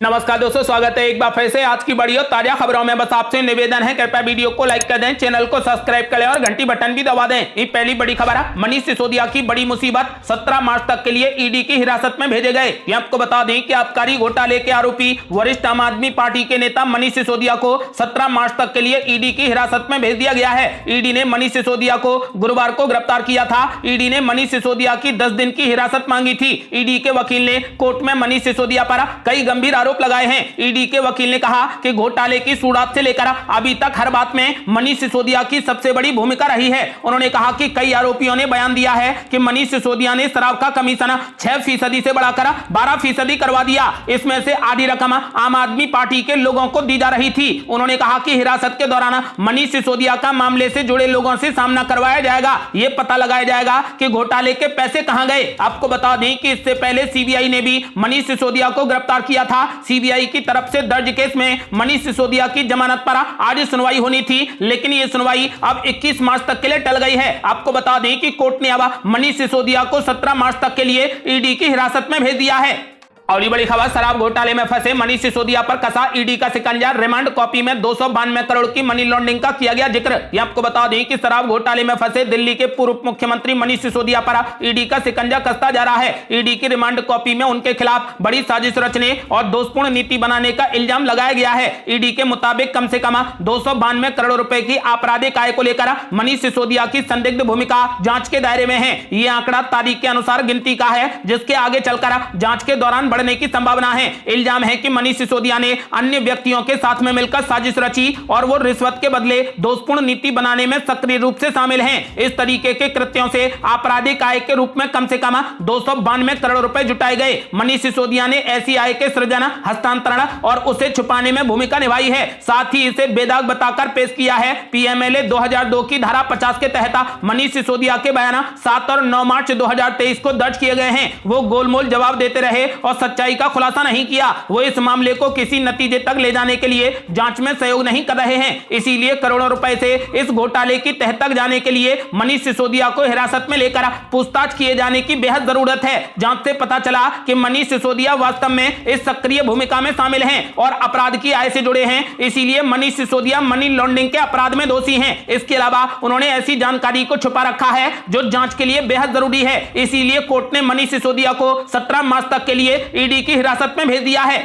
नमस्कार दोस्तों, स्वागत है एक बार फिर से आज की बड़ी और ताजा खबरों में। बस आपसे निवेदन है, कृपया वीडियो को लाइक कर दें, चैनल को सब्सक्राइब कर लें और घंटी बटन भी दबा दें। ये पहली बड़ी खबर है, मनीष सिसोदिया की बड़ी मुसीबत, 17 मार्च तक के लिए ईडी की हिरासत में भेजे गए। ये आपको बता दें कि आबकारी घोटाले के आरोपी वरिष्ठ आम आदमी पार्टी के नेता मनीष सिसोदिया को 17 मार्च तक के लिए ईडी की हिरासत में भेज दिया गया है। ईडी ने मनीष सिसोदिया को गुरुवार को गिरफ्तार किया था। ईडी ने मनीष सिसोदिया की 10 दिन की हिरासत मांगी थी। ईडी के वकील ने कोर्ट में मनीष सिसोदिया पर कई गंभीर आरोप लगाए हैं। ईडी के वकील ने कहा कि घोटाले की शुरुआत से लेकर अभी तक हर बात में मनीष सिसोदिया की सबसे बड़ी भूमिका रही है। उन्होंने कहा कि कई आरोपियों ने बयान दिया है कि मनीष सिसोदिया ने शराब का कमीशन 6% से बढ़ाकर 12% करवा दिया। इसमें से आधी रकम आम आदमी पार्टी के लोगों को दी जा रही थी। उन्होंने कहा कि हिरासत के दौरान मनीष सिसोदिया का मामले से जुड़े लोगों से सामना करवाया जाएगा। यह पता लगाया जाएगा कि घोटाले के पैसे कहां गए। आपको बता दें कि इससे पहले सीबीआई ने भी मनीष सिसोदिया को गिरफ्तार किया था। सीबीआई की तरफ से दर्ज केस में मनीष सिसोदिया की जमानत पर आज सुनवाई होनी थी, लेकिन यह सुनवाई अब 21 मार्च तक के लिए टल गई है। आपको बता दें कि कोर्ट ने अब मनीष सिसोदिया को 17 मार्च तक के लिए ईडी की हिरासत में भेज दिया है। और बड़ी खबर, शराब घोटाले में फंसे मनीष सिसोदिया पर कसा ईडी का शिकंजा। रिमांड कॉपी में 292 करोड़ की मनी लॉन्ड्रिंग का किया गया जिक्र। ये आपको बता दें कि शराब घोटाले में फंसे दिल्ली के पूर्व मुख्यमंत्री मनीष सिसोदिया पर ईडी का शिकंजा कसता जा रहा है। ईडी की रिमांड कॉपी में उनके खिलाफ बड़ी साजिश रचने और दोषपूर्ण नीति बनाने का इल्जाम लगाया गया है। ईडी के मुताबिक कम से कम 292 करोड़ रुपए की आपराधिक आय को लेकर मनीष सिसोदिया की संदिग्ध भूमिका जांच के दायरे में है। यह आंकड़ा तारीख के अनुसार गिनती का है, जिसके आगे चलकर जांच के दौरान बढ़ने की संभावना है। इल्जाम है कि मनीष सिसोदिया ने अन्य व्यक्तियों के साथ में मिलकर साजिश रची और वो रिश्वत के बदले दोषपूर्ण नीति बनाने में सक्रिय रूप से शामिल हैं। इस तरीके के कृत्यों से आपराधिक आय के रूप में कम से कम 292 करोड़ रुपए जुटाए गए। मनीष सिसोदिया ने ऐसी आय के सृजन, हस्तांतरण और उसे छुपाने में भूमिका निभाई है। साथ ही इसे बेदाग बताकर पेश किया है। पीएमएलए 2002 की धारा 50 के तहत मनीष सिसोदिया के बयान 7 और 9 मार्च 2023 को दर्ज किए गए हैं। वो गोलमोल जवाब देते रहे और सच्चाई का खुलासा नहीं किया। वो इस मामले को किसी नतीजे तक ले जाने के लिए जांच में सहयोग नहीं कर रहे हैं। इसीलिए करोड़ों रुपए से इस घोटाले की तह तक जाने के लिए मनीष सिसोदिया को हिरासत में लेकर पूछताछ किए जाने की बेहद जरूरत है। जांच से पता चला कि मनीष सिसोदिया वास्तव में इस सक्रिय भूमिका में शामिल हैं और अपराध की आय से जुड़े हैं। इसीलिए मनीष सिसोदिया मनी लॉन्ड्रिंग के अपराध में दोषी हैं। इसके अलावा उन्होंने ऐसी जानकारी को छुपा रखा है जो जांच के लिए बेहद जरूरी है। इसीलिए कोर्ट ने मनीष सिसोदिया को 17 मार्च तक के लिए ईडी की हिरासत में भेज दिया है।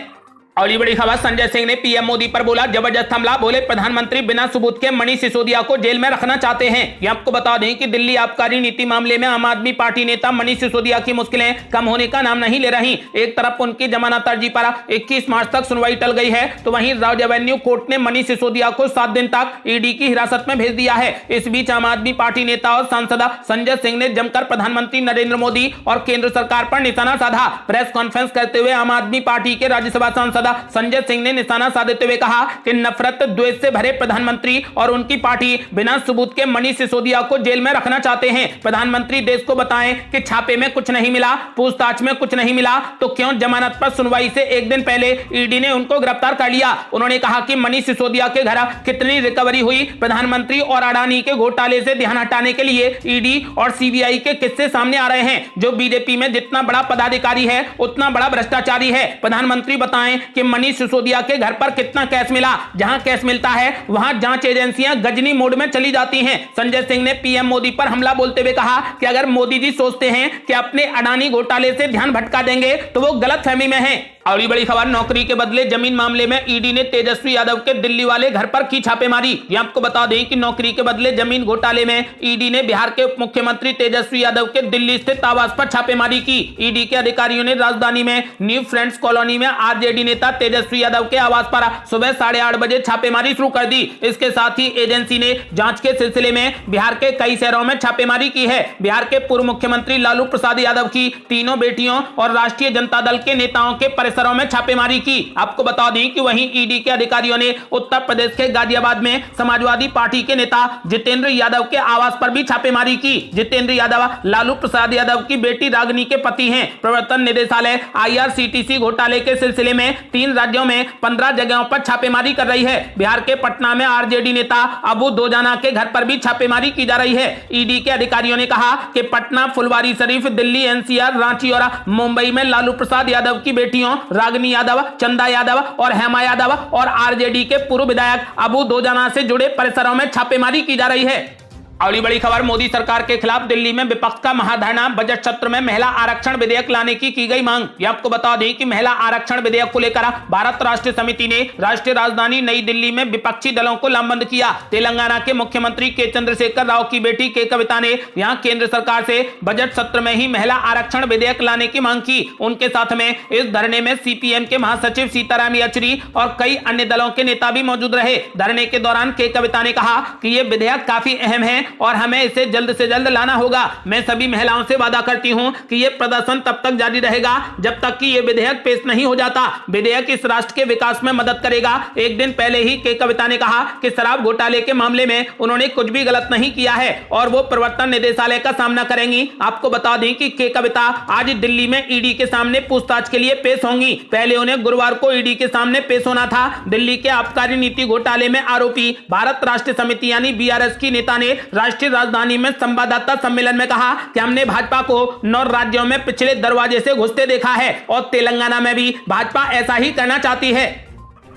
और ये बड़ी खबर, संजय सिंह ने पीएम मोदी पर बोला जबरदस्त हमला। बोले प्रधानमंत्री बिना सबूत के मनीष सिसोदिया को जेल में रखना चाहते हैं। ये आपको बता दें कि दिल्ली आबकारी नीति मामले में आम आदमी पार्टी नेता मनीष सिसोदिया की मुश्किलें कम होने का नाम नहीं ले रही। एक तरफ उनकी जमानत अर्जी पर 21 मार्च तक सुनवाई टल गई है, तो वहीं राज एवेन्यू कोर्ट ने मनीष सिसोदिया को 7 दिन तक ईडी की हिरासत में भेज दिया है। इस बीच आम आदमी पार्टी नेता और सांसद संजय सिंह ने जमकर प्रधानमंत्री नरेंद्र मोदी और केंद्र सरकार पर निशाना साधा। प्रेस कॉन्फ्रेंस करते हुए आम आदमी पार्टी के राज्यसभा सांसद संजय सिंह ने निशाना साधते हुए कहा कि नफरत द्वेष से भरे प्रधानमंत्री और उनकी पार्टी बिना सबूत के मनीष सिसोदिया को जेल में रखना चाहते हैं। प्रधानमंत्री देश को बताएं कि छापे में कुछ नहीं मिला, पूछताछ में कुछ नहीं मिला, तो क्यों जमानत पर सुनवाई से एक दिन पहले ईडी ने उनको गिरफ्तार कर लिया। उन्होंने कहा कि मनीष सिसोदिया के घर कितनी रिकवरी हुई, प्रधानमंत्री और अडानी के घोटाले से ध्यान हटाने के लिए ईडी और सीबीआई के किस्से सामने आ रहे हैं। जो बीजेपी में जितना बड़ा पदाधिकारी है उतना बड़ा भ्रष्टाचारी है। प्रधानमंत्री बताएं कि मनीष सिसोदिया के घर पर कितना कैश मिला। जहां कैश मिलता है वहां जांच एजेंसियां गजनी मोड में चली जाती हैं। संजय सिंह ने पीएम मोदी पर हमला बोलते हुए कहा कि अगर मोदी जी सोचते हैं कि अपने अडानी घोटाले से ध्यान भटका देंगे तो वो गलतफहमी में हैं। और बड़ी खबर, नौकरी के बदले जमीन मामले में ईडी ने तेजस्वी यादव के दिल्ली वाले घर पर की छापेमारी। ये आपको बता दें कि नौकरी के बदले जमीन घोटाले में ईडी ने बिहार के उप मुख्यमंत्री तेजस्वी यादव के दिल्ली स्थित आवास पर छापेमारी की। ईडी के अधिकारियों ने राजधानी में न्यू फ्रेंड्स कॉलोनी में आरजेडी नेता तेजस्वी यादव के आवास पर सुबह 8:30 बजे छापेमारी शुरू कर दी। इसके साथ ही एजेंसी ने जांच के सिलसिले में बिहार के कई शहरों में छापेमारी की है। बिहार के पूर्व मुख्यमंत्री लालू प्रसाद यादव की तीनों बेटियों और राष्ट्रीय जनता दल के नेताओं के परिसरों में छापेमारी की। आपको बता दें कि वहीं ईडी के अधिकारियों ने उत्तर प्रदेश के गाजियाबाद में समाजवादी पार्टी के नेता जितेंद्र यादव के आवास पर भी छापेमारी की। जितेंद्र यादव लालू प्रसाद यादव की बेटी रागिनी के पति हैं। प्रवर्तन निदेशालय आईआरसीटीसी घोटाले के सिलसिले में 3 राज्यों में 15 जगहों पर छापेमारी कर रही है। बिहार के पटना में आरजेडी नेता अबू दोजाना के घर पर भी छापेमारी की जा रही है। ईडी के अधिकारियों ने कहा कि पटना, फुलवारी शरीफ, दिल्ली, एनसीआर, रांची और मुंबई में लालू प्रसाद यादव की बेटियों रागिनी यादव, चंदा यादव और हेमा यादव और आरजेडी के पूर्व विधायक अबू दोजाना से जुड़े परिसरों में छापेमारी की जा रही है। अगली बड़ी खबर, मोदी सरकार के खिलाफ दिल्ली में विपक्ष का महाधरना, बजट सत्र में महिला आरक्षण विधेयक लाने की गई मांग। ये आपको बता दें कि महिला आरक्षण विधेयक को लेकर भारत राष्ट्रीय समिति ने राष्ट्रीय राजधानी नई दिल्ली में विपक्षी दलों को लामबंद किया। तेलंगाना के मुख्यमंत्री के चंद्रशेखर राव की बेटी के कविता ने यहां केंद्र सरकार से बजट सत्र में ही महिला आरक्षण विधेयक लाने की मांग की। उनके साथ में इस धरने में सीपीएम के महासचिव सीताराम येचुरी और कई अन्य दलों के नेता भी मौजूद रहे। धरने के दौरान के कविता ने कहा कि यह विधेयक काफी अहम है और हमें इसे जल्द से जल्द लाना होगा। मैं सभी महिलाओं से वादा करती हूं कि यह प्रदर्शन तब तक जारी रहेगा जब तक कि यह विधेयक पेश नहीं हो जाता। विधेयक इस राष्ट्र के विकास में मदद करेगा। एक दिन पहले ही के कविता ने कहा कि शराब घोटाले के मामले में उन्होंने कुछ भी गलत नहीं किया है और वो प्रवर्तन निदेशालय का सामना करेंगी। आपको बता दें कि के कविता आज दिल्ली में ईडी के सामने पूछताछ के लिए पेश होंगी। पहले उन्हें गुरुवार को ईडी के सामने पेश होना था। दिल्ली के आबकारी नीति घोटाले में आरोपी भारत राष्ट्रीय समिति यानी बीआरएस की नेता ने राष्ट्रीय राजधानी में संवाददाता सम्मेलन में कहा कि हमने भाजपा को 9 राज्यों में पिछले दरवाजे से घुसते देखा है और तेलंगाना में भी भाजपा ऐसा ही करना चाहती है।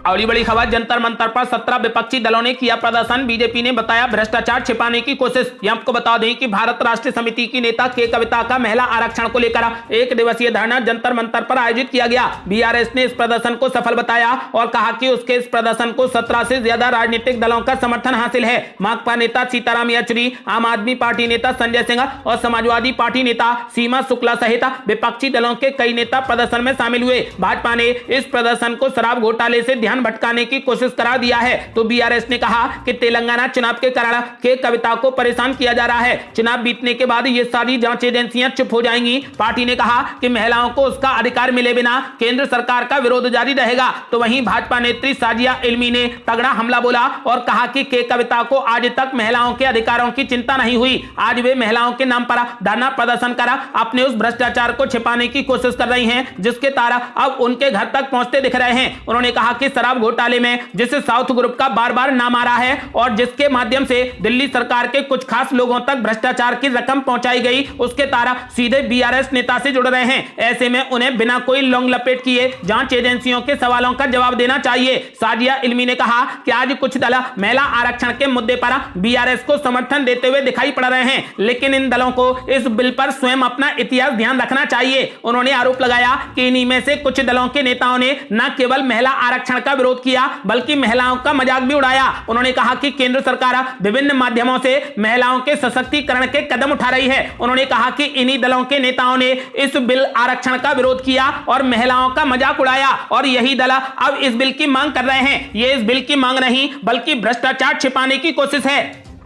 अगली बड़ी खबर, जंतर मंतर पर 17 विपक्षी दलों ने किया प्रदर्शन, बीजेपी ने बताया भ्रष्टाचार छिपाने की कोशिश। ये आपको बता दें कि भारत राष्ट्रीय समिति की नेता के कविता का महिला आरक्षण को लेकर 1 दिवसीय धरना जंतर मंतर पर आयोजित किया गया। बीआरएस ने इस प्रदर्शन को सफल बताया और कहा कि उसके इस प्रदर्शन को 17 से ज्यादा राजनीतिक दलों का समर्थन हासिल है। माकपा नेता सीताराम येचुरी, आम आदमी पार्टी नेता संजय सिंह और समाजवादी पार्टी नेता सीमा शुक्ला सहित विपक्षी दलों के कई नेता प्रदर्शन में शामिल हुए। भाजपा ने इस प्रदर्शन को शराब घोटाले से भटकाने की कोशिश करा दिया है तो बीआरएस ने कहा कि तेलंगाना चुनाव के कारण के कविता को परेशान किया जा रहा है। चुनाव बीतने के बाद ये सारी जांच एजेंसियां चुप हो जाएंगी। पार्टी ने कहा कि महिलाओं को उसका अधिकार मिले बिना केंद्र सरकार का विरोध जारी रहेगा। तो वहीं भाजपा नेत्री साजिया इल्मी ने तगड़ा हमला बोला और कहा कि के कविता को आज तक महिलाओं के अधिकारों की चिंता नहीं हुई। आज वे महिलाओं के नाम पर धरना प्रदर्शन कर अपने उस भ्रष्टाचार को छिपाने की कोशिश कर रही हैं जिसके तार अब उनके घर तक पहुंचते दिख रहे हैं। उन्होंने कहा कि शराब घोटाले में जिसे साउथ ग्रुप का बार बार नाम आ रहा है और जिसके माध्यम से दिल्ली सरकार के कुछ खास लोगों तक भ्रष्टाचार की रकम पहुंचाई गई उसके तारा सीधे बीआरएस नेता से जुड़ रहे हैं। ऐसे में उन्हें बिना कोई लौंग लपेट किए जांच एजेंसियों के सवालों का जवाब देना चाहिए। साजिया इल्मी ने कहा कि आज कुछ दल महिला आरक्षण के मुद्दे पर बीआरएस को समर्थन देते हुए दिखाई पड़ रहे हैं लेकिन इन दलों को इस बिल पर स्वयं अपना इतिहास ध्यान रखना चाहिए। उन्होंने आरोप लगाया कि इन्हीं में से कुछ दलों के नेताओं ने न केवल महिला आरक्षण का विरोध किया बल्कि महिलाओं का मजाक भी उड़ाया। उन्होंने कहा कि केंद्र सरकार विभिन्न माध्यमों से महिलाओं के सशक्तिकरण के कदम उठा रही है। उन्होंने कहा कि इन्हीं दलों के नेताओं ने इस बिल आरक्षण का विरोध किया और महिलाओं का मजाक उड़ाया और यही दल अब इस बिल की मांग कर रहे हैं। ये इस बिल की मांग नहीं बल्कि भ्रष्टाचार छिपाने की कोशिश है।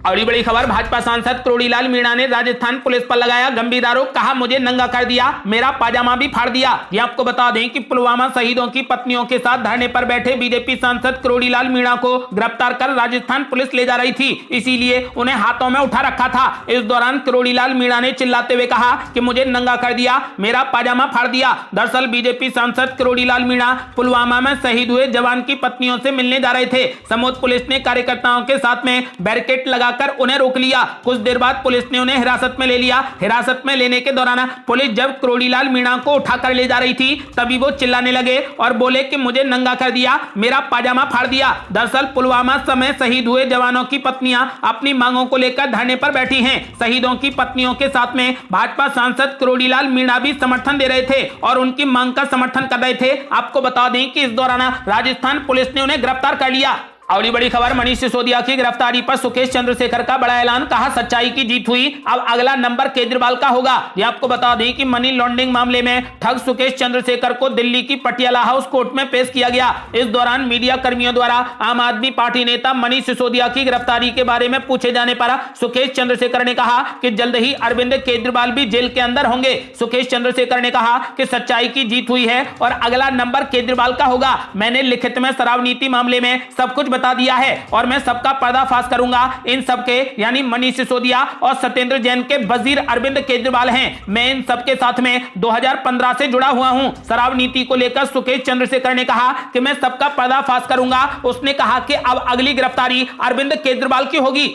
अगली बड़ी खबर, भाजपा सांसद करोड़ीलाल मीणा ने राजस्थान पुलिस पर लगाया गंभीर आरोप, कहा मुझे नंगा कर दिया, मेरा पाजामा भी फाड़ दिया। ये आपको बता दें कि पुलवामा शहीदों की पत्नियों के साथ धरने पर बैठे बीजेपी सांसद करोड़ीलाल मीणा को गिरफ्तार कर राजस्थान पुलिस ले जा रही थी, इसीलिए उन्हें हाथों में उठा रखा था। इस दौरान करोड़ीलाल मीणा ने चिल्लाते हुए कहा कि मुझे नंगा कर दिया, मेरा पाजामा फाड़ दिया। दरअसल बीजेपी सांसद करोड़ीलाल मीणा पुलवामा में शहीद हुए जवान की पत्नियों से मिलने जा रहे थे। समूह पुलिस ने कार्यकर्ताओं के साथ में बैरिकेड लगा कर उन्हें रोक लिया। कुछ देर बाद पुलिस ने उन्हें हिरासत में ले लिया। हिरासत में लेने के दौरान पुलिस जब करोड़ीलाल मीणा को उठाकर ले जा रही थी तभी वो चिल्लाने लगे और बोले कि मुझे नंगा कर दिया, मेरा पाजामा फाड़ दिया। दरअसल पुलवामा समय शहीद हुए जवानों की पत्नियां अपनी मांगों को लेकर धरने पर बैठी हैं। शहीदों की पत्नियों के साथ में भाजपा सांसद करोड़ीलाल मीणा भी समर्थन दे रहे थे और उनकी मांग का समर्थन कर रहे थे। आपको बता दें कि इस दौरान राजस्थान पुलिस ने उन्हें गिरफ्तार कर लिया। अगली बड़ी खबर, मनीष सिसोदिया की गिरफ्तारी पर सुकेश चंद्रशेखर का बड़ा ऐलान, कहा सच्चाई की जीत हुई, अब अगला नंबर केजरीवाल का होगा। ये आपको बता दें कि मनी लॉन्ड्रिंग मामले में ठग सुकेश चंद्रशेखर को दिल्ली की पटियाला हाउस कोर्ट में पेश किया गया। इस दौरान मीडिया कर्मियों द्वारा आम आदमी पार्टी नेता मनीष सिसोदिया की गिरफ्तारी के बारे में पूछे जाने पर सुकेश चंद्रशेखर ने कहा कि जल्द ही अरविंद केजरीवाल भी जेल के अंदर होंगे। सुकेश चंद्रशेखर ने कहा कि सच्चाई की जीत हुई है और अगला नंबर केजरीवाल का होगा। मैंने लिखित में शराब नीति मामले में सब कुछ बता दिया है और मैं सबका पर्दाफाश करूंगा। इन सबके यानी मनीष सिसोदिया और सत्येंद्र जैन के वजीर अरविंद केजरीवाल हैं। मैं इन सबके साथ में 2015 से जुड़ा हुआ हूं। शराब नीति को लेकर सुकेश चंद्रशेखर ने कहा कि मैं सबका पर्दाफाश करूंगा। उसने कहा कि अब अगली गिरफ्तारी अरविंद केजरीवाल की होगी।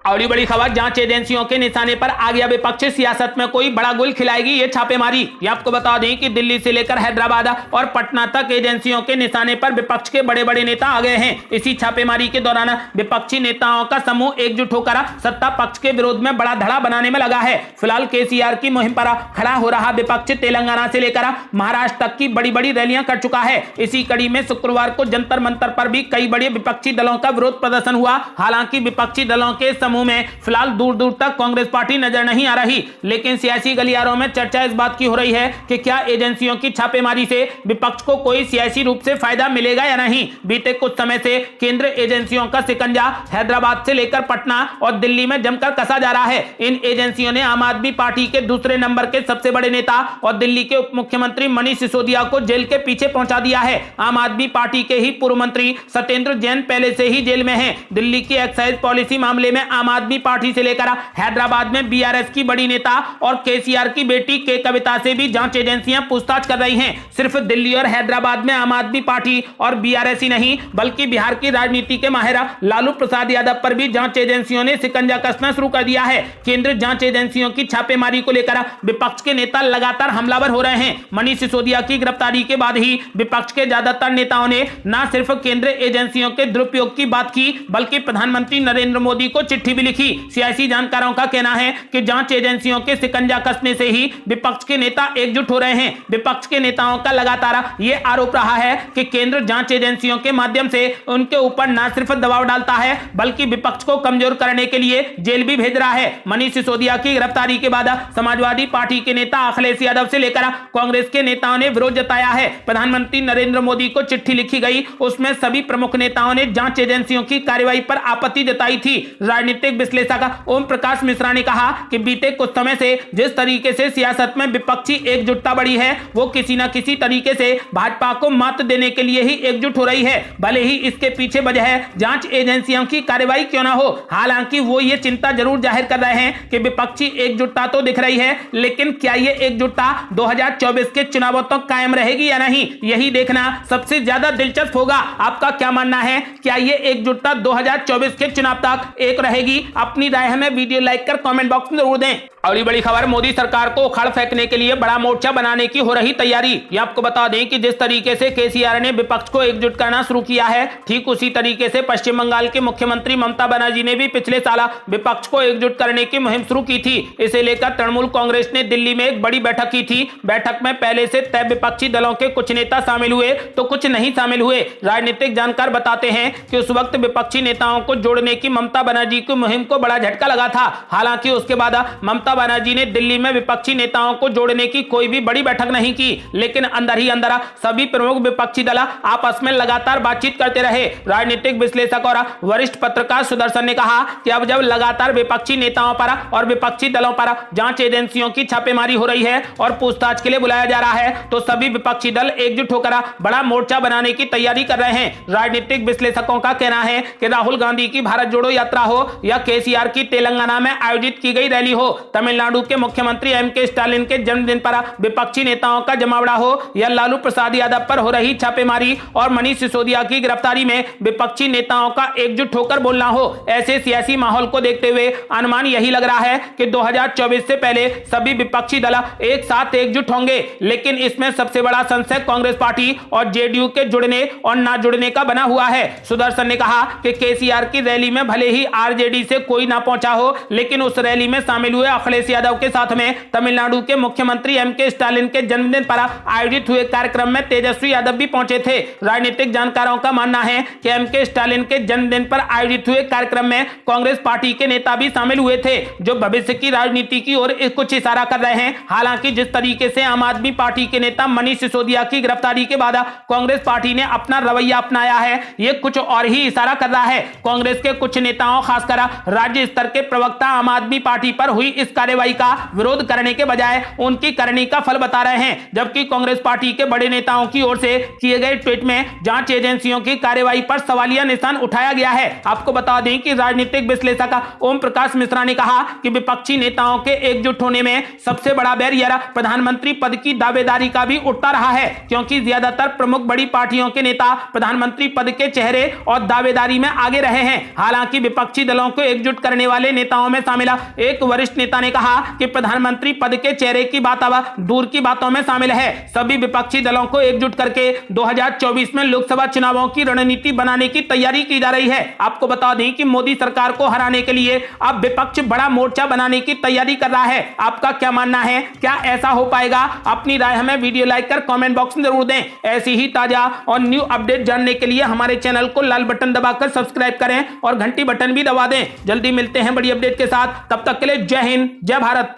और बड़ी खबर, जांच एजेंसियों के निशाने पर आ गया विपक्ष, सियासत में कोई बड़ा गुल खिलाएगी ये छापेमारी। ये आपको बता दें कि दिल्ली से लेकर हैदराबाद और पटना तक एजेंसियों के निशाने पर विपक्ष के बड़े बड़े नेता आ गए हैं। इसी छापेमारी के दौरान विपक्षी नेताओं का समूह एकजुट होकर सत्ता पक्ष के विरोध में बड़ा धड़ा बनाने में लगा है। फिलहाल केसीआर की मुहिम पर खड़ा हो रहा विपक्ष तेलंगाना से लेकर महाराष्ट्र तक की बड़ी बड़ी रैलियां कर चुका है। इसी कड़ी में शुक्रवार को जंतर मंतर पर भी कई बड़े विपक्षी दलों का विरोध प्रदर्शन हुआ। हालांकि विपक्षी दलों के समूह में फिलहाल दूर दूर तक कांग्रेस पार्टी नजर नहीं आ रही, लेकिन सियासी गलियारों में चर्चा इस बात की हो रही है कि क्या एजेंसियों की छापेमारी से विपक्ष को कोई सियासी रूप से फायदा मिलेगा या नहीं। बीते कुछ समय से केंद्र एजेंसियों का शिकंजा हैदराबाद से लेकर पटना और दिल्ली में जमकर कसा जा रहा है। इन एजेंसियों ने आम आदमी पार्टी के दूसरे नंबर के सबसे बड़े नेता और दिल्ली के उप मुख्यमंत्री मनीष सिसोदिया को जेल के पीछे पहुंचा दिया है। आम आदमी पार्टी के ही पूर्व मंत्री सत्येंद्र जैन पहले से ही जेल में हैं। दिल्ली की एक्साइज पॉलिसी मामले में आम आदमी पार्टी से लेकर हैदराबाद में बीआरएस की बड़ी नेता और केसीआर की बेटी के कविता से भी जांच एजेंसियां पूछताछ कर रही हैं। सिर्फ दिल्ली और हैदराबाद में आम आदमी पार्टी और बीआरएस ही नहीं, बल्कि बिहार की राजनीति के माहिर लालू प्रसाद यादव पर भी जांच एजेंसियों ने शिकंजा कसना शुरू कर दिया है। केंद्र जांच एजेंसियों की छापेमारी को लेकर विपक्ष के नेता लगातार हमलावर हो रहे हैं। मनीष सिसोदिया की गिरफ्तारी के बाद ही विपक्ष के ज्यादातर नेताओं ने न सिर्फ केंद्र एजेंसियों के दुरुपयोग की बात की, बल्कि प्रधानमंत्री नरेंद्र मोदी को चिट्ठी भी लिखी। सियासी जानकारों का कहना है कि जांच एजेंसियों के शिकंजा कसने से ही विपक्ष के नेता एकजुट हो रहे हैं। विपक्ष के नेताओं का लगातार यह आरोप रहा है कि केंद्र जांच एजेंसियों के माध्यम से उनके ऊपर न सिर्फ दबाव डालता है, बल्कि विपक्ष को कमजोर करने के लिए जेल भी भेज रहा है। मनीष सिसोदिया की गिरफ्तारी के बाद समाजवादी पार्टी के नेता अखिलेश यादव से लेकर कांग्रेस के नेताओं ने विरोध जताया है। प्रधानमंत्री नरेंद्र मोदी को चिट्ठी लिखी गई, उसमें सभी प्रमुख नेताओं ने जांच एजेंसियों की कार्रवाई पर आपत्ति जताई थी। राजनीतिक विश्लेषक ओम प्रकाश मिश्रा ने कहा कि बीते कुछ समय से जिस तरीके से सियासत में विपक्षी एकजुटता बढ़ी है, वो किसी न किसी तरीके से भाजपा को मात देने के लिए ही एकजुट हो रही है, भले ही इसके पीछे वजह जांच एजेंसियों की कार्रवाई क्यों ना हो। हालांकि वो ये चिंता जरूर जाहिर कर रहे हैं कि विपक्षी एकजुटता तो दिख रही है, लेकिन क्या ये एकजुटता 2024 के चुनावों तक कायम रहेगी या नहीं, यही देखना सबसे ज्यादा दिलचस्प होगा। आपका क्या मानना है, क्या ये एकजुटता 2024 के चुनाव तक एक रहेगी? अपनी राय हमें वीडियो लाइक कर कमेंट बॉक्स में जरूर दें। अगली बड़ी खबर, मोदी सरकार को उखाड़ फेंकने के लिए बड़ा मोर्चा बनाने की हो रही तैयारी। ये आपको बता दें कि जिस तरीके से केसीआर ने विपक्ष को एकजुट करना शुरू किया है, ठीक उसी तरीके से पश्चिम बंगाल के मुख्यमंत्री ममता बनर्जी ने भी पिछले साल विपक्ष को एकजुट करने की मुहिम शुरू की थी। इसे लेकर तृणमूल कांग्रेस ने दिल्ली में एक बड़ी बैठक की थी। बैठक में पहले से तय विपक्षी दलों के कुछ नेता शामिल हुए तो कुछ नहीं शामिल हुए। राजनीतिक जानकार बताते हैं कि उस वक्त विपक्षी नेताओं को जोड़ने की ममता बनर्जी की मुहिम को बड़ा झटका लगा था। हालांकि उसके बाद ममता बनर्जी ने दिल्ली में विपक्षी नेताओं को जोड़ने की कोई भी बड़ी बैठक नहीं की, लेकिन अंदर ही अंदर सभी प्रमुख विपक्षी दल आपस में लगातार बातचीत करते रहे। राजनीतिक विश्लेषक और वरिष्ठ पत्रकार सुदर्शन ने कहा कि अब जब लगातार विपक्षी नेताओं पर और विपक्षी दलों पर जांच एजेंसियों की छापेमारी हो रही है और पूछताछ के लिए बुलाया जा रहा है, तो सभी विपक्षी दल एकजुट होकर बड़ा मोर्चा बनाने की तैयारी कर रहे हैं। राजनीतिक विश्लेषकों का कहना है कि राहुल गांधी की भारत जोड़ो यात्रा हो या केसीआर की तेलंगाना में आयोजित की गई रैली हो, तमिलनाडु के मुख्यमंत्री एमके स्टालिन के जन्मदिन पर विपक्षी नेताओं का जमावड़ा हो या लालू प्रसाद यादव पर हो रही छापेमारी और मनीष सिसोदिया की गिरफ्तारी में विपक्षी नेताओं का एकजुट होकर बोलना हो, ऐसे सियासी माहौल को देखते हुए अनुमान यही लग रहा है कि 2024 से पहले सभी विपक्षी दल एक साथ एकजुट होंगे। लेकिन इसमें सबसे बड़ा संशय कांग्रेस पार्टी और जेडीयू के जुड़ने और ना जुड़ने का बना हुआ है। सुदर्शन ने कहा कि केसीआर की रैली में भले ही आरजेडी से कोई ना पहुंचा हो, लेकिन उस रैली में शामिल हुए अखिलेश यादव के साथ में तमिलनाडु के मुख्यमंत्री एमके स्टालिन के जन्मदिन पर आयोजित हुए कार्यक्रम में तेजस्वी यादव भी पहुंचे थे। राजनीतिक जानकारों का मानना है कि एमके स्टालिन के जन्मदिन पर आयोजित हुए कार्यक्रम में कांग्रेस पार्टी के नेता भी शामिल हुए थे, जो भविष्य की राजनीति की ओर कुछ इशारा कर रहे हैं। हालांकि जिस तरीके से आम आदमी पार्टी के नेता मनीष सिसोदिया की गिरफ्तारी के बाद कांग्रेस पार्टी ने अपना रवैया अपनाया है, ये कुछ और ही इशारा कर रहा है। कांग्रेस के कुछ नेताओं, खासकर राज्य स्तर के प्रवक्ता आम आदमी पार्टी पर हुई इस कार्रवाई का विरोध करने के बजाय उनकी करनी का फल बता रहे हैं। जबकि कांग्रेस पार्टी के बड़े नेताओं की ओर से किए गए ट्वीट में जांच एजेंसियों की कार्रवाई पर सवालिया निशान उठाया गया है। आपको बता दें कि राजनीतिक विश्लेषक ओम प्रकाश मिश्रा ने कहा कि विपक्षी नेताओं के एकजुट होने में सबसे बड़ा बैरियर प्रधानमंत्री पद की दावेदारी का भी उठता रहा है, क्योंकि ज्यादातर प्रमुख बड़ी पार्टियों के नेता प्रधानमंत्री पद के चेहरे और दावेदारी में आगे रहे हैं। हालांकि विपक्षी दलों को एकजुट करने वाले नेताओं में शामिल एक वरिष्ठ नेता ने कहा कि प्रधानमंत्री पद के चेहरे की बात अब दूर की बातों में शामिल है। सभी विपक्षी दलों को एकजुट करके 2024 में लोकसभा चुनावों की रणनीति बनाने की तैयारी की जा रही है। आपको बता दें कि मोदी सरकार को हराने के लिए अब विपक्ष बड़ा मोर्चा बनाने की तैयारी कर रहा है। आपका क्या मानना है, क्या ऐसा हो पाएगा? अपनी राय हमें वीडियो लाइक कर कमेंट बॉक्स में जरूर दें। ऐसी ही ताजा और न्यू अपडेट जानने के लिए हमारे चैनल को लाल बटन दबाकर सब्सक्राइब करें और घंटी बटन भी दबा दें। जल्दी मिलते हैं बड़ी अपडेट के साथ, तब तक के लिए जय हिंद, जय भारत।